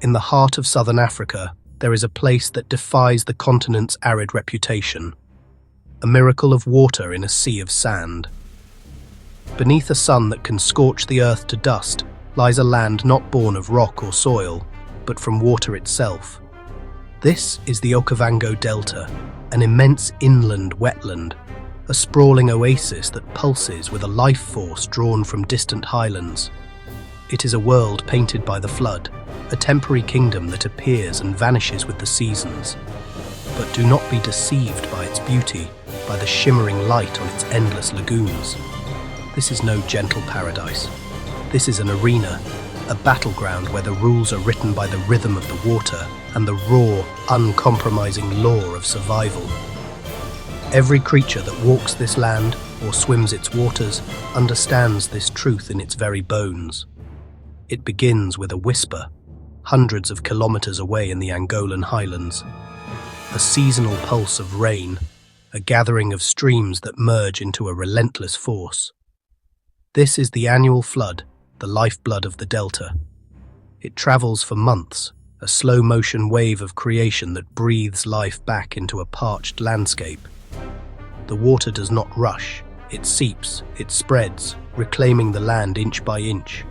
In the heart of southern Africa, there is a place that defies the continent's arid reputation. A miracle of water in a sea of sand. Beneath a sun that can scorch the earth to dust lies a land not born of rock or soil, but from water itself. This is the Okavango Delta, an immense inland wetland, a sprawling oasis that pulses with a life force drawn from distant highlands. It is a world painted by the flood, a temporary kingdom that appears and vanishes with the seasons. But do not be deceived by its beauty, by the shimmering light on its endless lagoons. This is no gentle paradise. This is an arena, a battleground where the rules are written by the rhythm of the water and the raw, uncompromising law of survival. Every creature that walks this land or swims its waters understands this truth in its very bones. It begins with a whisper, hundreds of kilometers away in the Angolan highlands. A seasonal pulse of rain, a gathering of streams that merge into a relentless force. This is the annual flood, the lifeblood of the delta. It travels for months, a slow-motion wave of creation that breathes life back into a parched landscape. The water does not rush, it seeps, it spreads, reclaiming the land inch by inch.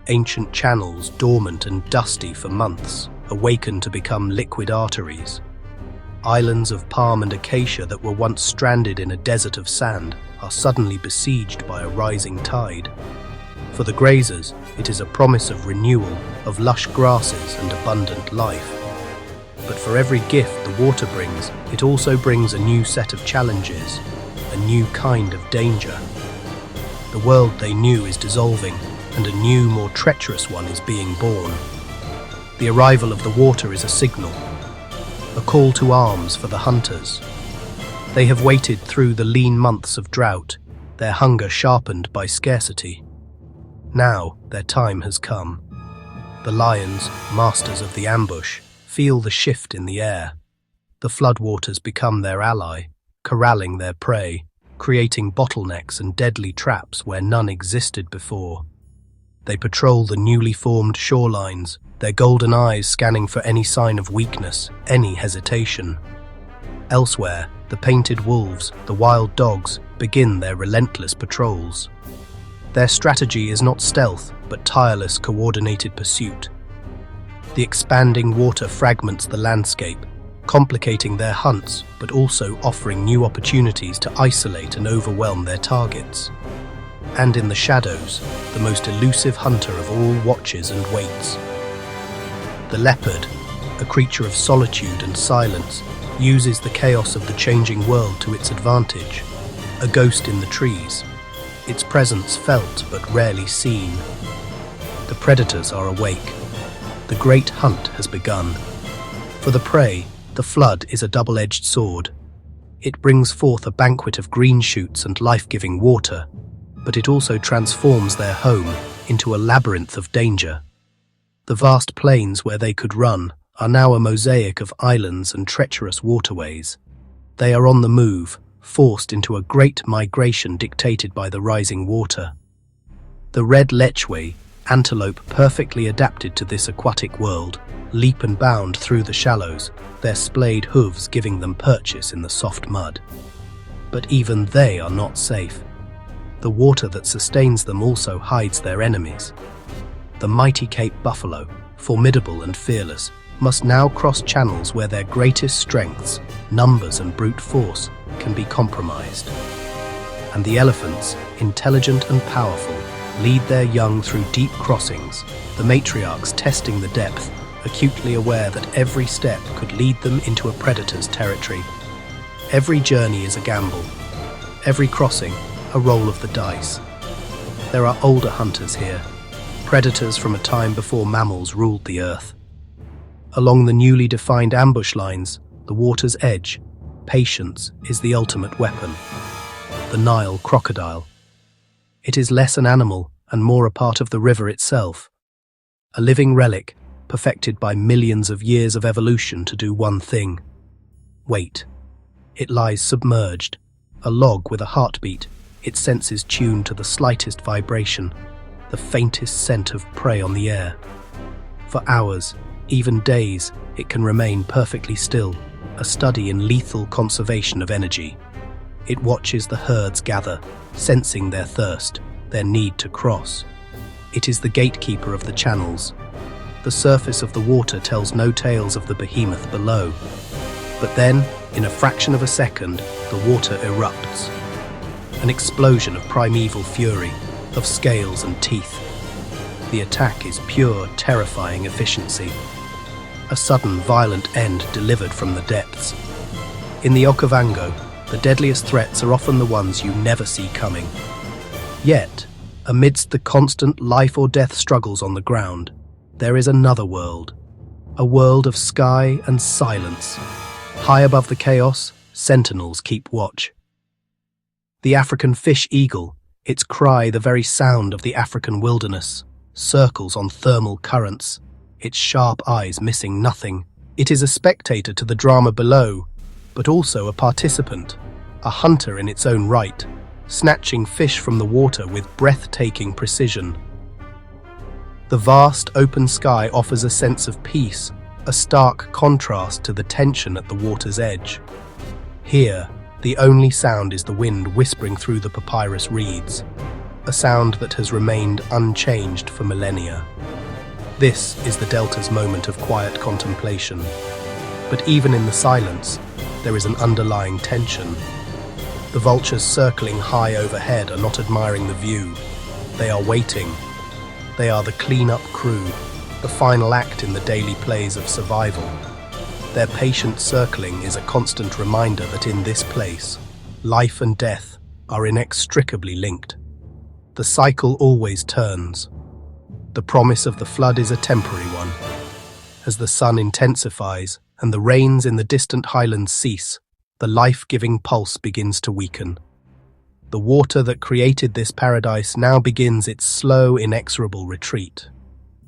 Ancient channels, dormant and dusty for months, awaken to become liquid arteries. Islands of palm and acacia that were once stranded in a desert of sand are suddenly besieged by a rising tide. For the grazers, it is a promise of renewal, of lush grasses and abundant life. But for every gift the water brings, it also brings a new set of challenges, a new kind of danger. The world they knew is dissolving, and a new, more treacherous one is being born. The arrival of the water is a signal, a call to arms for the hunters. They have waited through the lean months of drought, their hunger sharpened by scarcity. Now their time has come. The lions, masters of the ambush, feel the shift in the air. The floodwaters become their ally, corralling their prey, creating bottlenecks and deadly traps where none existed before. They patrol the newly formed shorelines, their golden eyes scanning for any sign of weakness, any hesitation. Elsewhere, the painted wolves, the wild dogs, begin their relentless patrols. Their strategy is not stealth, but tireless, coordinated pursuit. The expanding water fragments the landscape, complicating their hunts, but also offering new opportunities to isolate and overwhelm their targets. And in the shadows, the most elusive hunter of all watches and waits. The leopard, a creature of solitude and silence, uses the chaos of the changing world to its advantage, a ghost in the trees, its presence felt but rarely seen. The predators are awake. The great hunt has begun. For the prey, the flood is a double-edged sword. It brings forth a banquet of green shoots and life-giving water, but it also transforms their home into a labyrinth of danger. The vast plains where they could run are now a mosaic of islands and treacherous waterways. They are on the move, forced into a great migration dictated by the rising water. The red lechwe, antelope perfectly adapted to this aquatic world, leap and bound through the shallows, their splayed hooves giving them purchase in the soft mud. But even they are not safe. The water that sustains them also hides their enemies. The mighty Cape buffalo, formidable and fearless, must now cross channels where their greatest strengths, numbers and brute force, can be compromised. And the elephants, intelligent and powerful, lead their young through deep crossings, the matriarchs testing the depth, acutely aware that every step could lead them into a predator's territory. Every journey is a gamble, every crossing a roll of the dice. There are older hunters here, predators from a time before mammals ruled the earth. Along the newly defined ambush lines, the water's edge, patience is the ultimate weapon. The Nile crocodile. It is less an animal and more a part of the river itself. A living relic, perfected by millions of years of evolution to do one thing. Wait. It lies submerged, a log with a heartbeat, its senses tuned to the slightest vibration, the faintest scent of prey on the air. For hours, Even days, it can remain perfectly still, a study in lethal conservation of energy. It watches the herds gather, sensing their thirst, their need to cross. It is the gatekeeper of the channels. The surface of the water tells no tales of the behemoth below. But then, in a fraction of a second, the water erupts. An explosion of primeval fury, of scales and teeth. The attack is pure, terrifying efficiency. A sudden, violent end delivered from the depths. In the Okavango, the deadliest threats are often the ones you never see coming. Yet, amidst the constant life-or-death struggles on the ground, there is another world. A world of sky and silence. High above the chaos, sentinels keep watch. The African fish eagle, its cry the very sound of the African wilderness, circles on thermal currents, its sharp eyes missing nothing. It is a spectator to the drama below, but also a participant, a hunter in its own right, snatching fish from the water with breathtaking precision. The vast open sky offers a sense of peace, a stark contrast to the tension at the water's edge. Here, the only sound is the wind whispering through the papyrus reeds, a sound that has remained unchanged for millennia. This is the Delta's moment of quiet contemplation. But even in the silence, there is an underlying tension. The vultures circling high overhead are not admiring the view. They are waiting. They are the clean-up crew, the final act in the daily plays of survival. Their patient circling is a constant reminder that in this place, life and death are inextricably linked. The cycle always turns. The promise of the flood is a temporary one. As the sun intensifies and the rains in the distant highlands cease, the life-giving pulse begins to weaken. The water that created this paradise now begins its slow, inexorable retreat.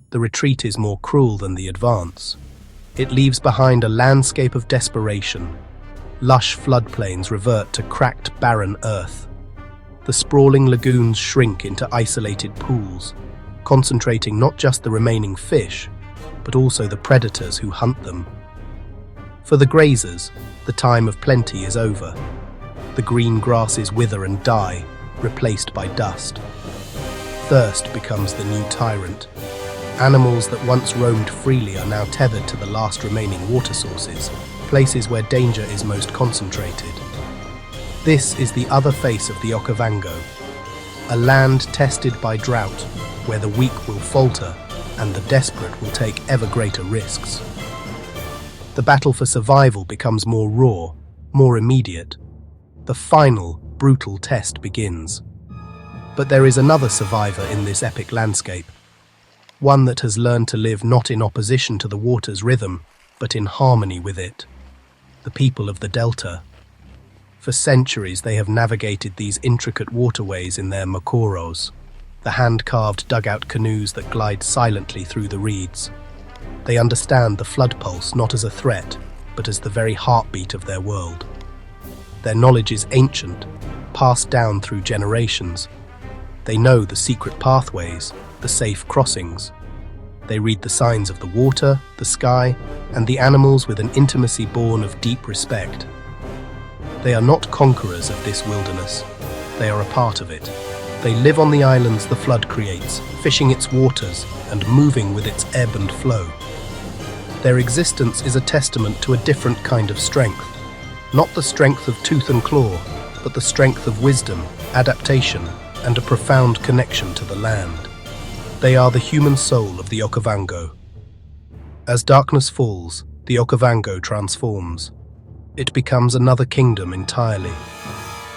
The retreat is more cruel than the advance. It leaves behind a landscape of desperation. Lush floodplains revert to cracked, barren earth. The sprawling lagoons shrink into isolated pools, concentrating not just the remaining fish, but also the predators who hunt them. For the grazers, the time of plenty is over. The green grasses wither and die, replaced by dust. Thirst becomes the new tyrant. Animals that once roamed freely are now tethered to the last remaining water sources, places where danger is most concentrated. This is the other face of the Okavango, a land tested by drought, where the weak will falter and the desperate will take ever greater risks. The battle for survival becomes more raw, more immediate. The final, brutal test begins. But there is another survivor in this epic landscape, one that has learned to live not in opposition to the water's rhythm, but in harmony with it. The people of the Delta. For centuries they have navigated these intricate waterways in their makoros, the hand-carved dugout canoes that glide silently through the reeds. They understand the flood pulse not as a threat, but as the very heartbeat of their world. Their knowledge is ancient, passed down through generations. They know the secret pathways, the safe crossings. They read the signs of the water, the sky, and the animals with an intimacy born of deep respect. They are not conquerors of this wilderness. They are a part of it. They live on the islands the flood creates, fishing its waters and moving with its ebb and flow. Their existence is a testament to a different kind of strength. Not the strength of tooth and claw, but the strength of wisdom, adaptation, and a profound connection to the land. They are the human soul of the Okavango. As darkness falls, the Okavango transforms. It becomes another kingdom entirely.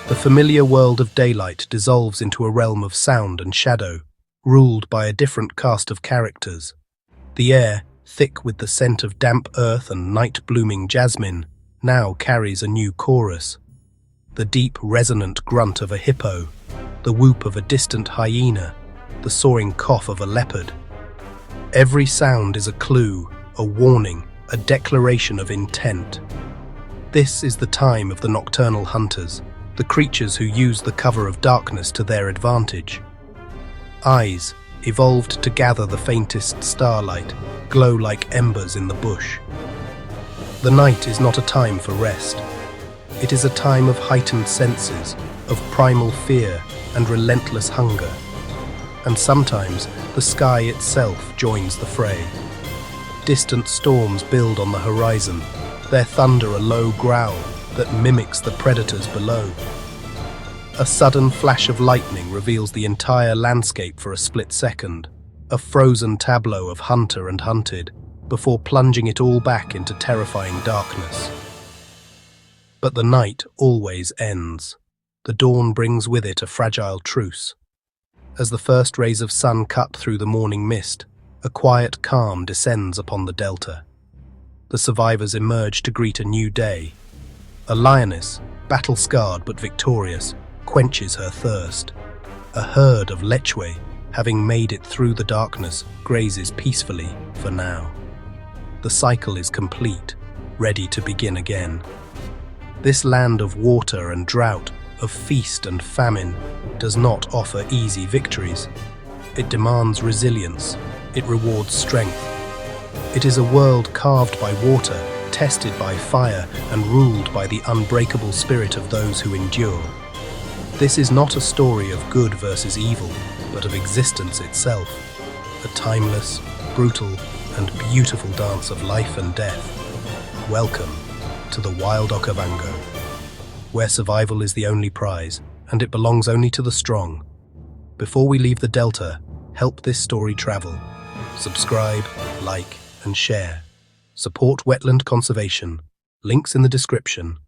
The familiar world of daylight dissolves into a realm of sound and shadow, ruled by a different cast of characters. The air, thick with the scent of damp earth and night-blooming jasmine, now carries a new chorus. The deep, resonant grunt of a hippo, the whoop of a distant hyena, the soaring cough of a leopard. Every sound is a clue, a warning, a declaration of intent. This is the time of the nocturnal hunters, the creatures who use the cover of darkness to their advantage. Eyes, evolved to gather the faintest starlight, glow like embers in the bush. The night is not a time for rest. It is a time of heightened senses, of primal fear and relentless hunger. And sometimes the sky itself joins the fray. Distant storms build on the horizon, their thunder a low growl that mimics the predators below. A sudden flash of lightning reveals the entire landscape for a split second, a frozen tableau of hunter and hunted, before plunging it all back into terrifying darkness. But the night always ends. The dawn brings with it a fragile truce. As the first rays of sun cut through the morning mist, a quiet calm descends upon the delta. The survivors emerge to greet a new day. A lioness, battle-scarred but victorious, quenches her thirst. A herd of lechwe, having made it through the darkness, grazes peacefully for now. The cycle is complete, ready to begin again. This land of water and drought, of feast and famine, does not offer easy victories. It demands resilience. It rewards strength. It is a world carved by water, tested by fire, and ruled by the unbreakable spirit of those who endure. This is not a story of good versus evil, but of existence itself, a timeless, brutal, and beautiful dance of life and death. Welcome to the wild Okavango, where survival is the only prize, and it belongs only to the strong. Before we leave the Delta, help this story travel. Subscribe, like, and share. Support wetland conservation. Links in the description.